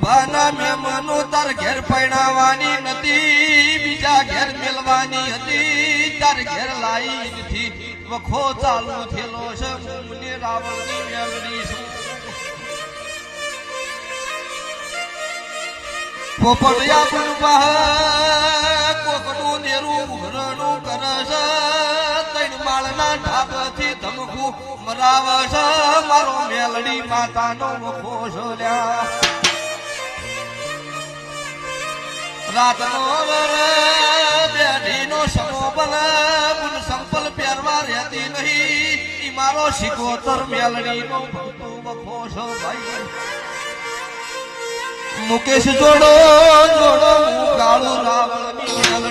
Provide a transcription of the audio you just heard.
પ્રભાના મહેમાનો તાર ઘેર પૈણાવાની નથી, બીજા ઘેર મેલવાની હતી, તાર ઘેર લાઈ નથી. વખો ચાલુ થયેલો છે, મને રાવણની મેળવી છું. પોપડિયા બનવા કોકનું નેરું ઘરનું કરે છે, ત્રણ માળના ઢાબથી ધમકું મરાવે છે. મારો મેલડી માતાનો વખો છોલ્યા રાતનો બેઢીનો સમો બને મુન સંપલ પહેરવા રહેતી નહીં. ઈ મારો શિકોતર મેલડીનો ભક્તો વખો છો ભાઈ. મુકેશ જોડો જોડો હું કાળું રાવણની મેલડી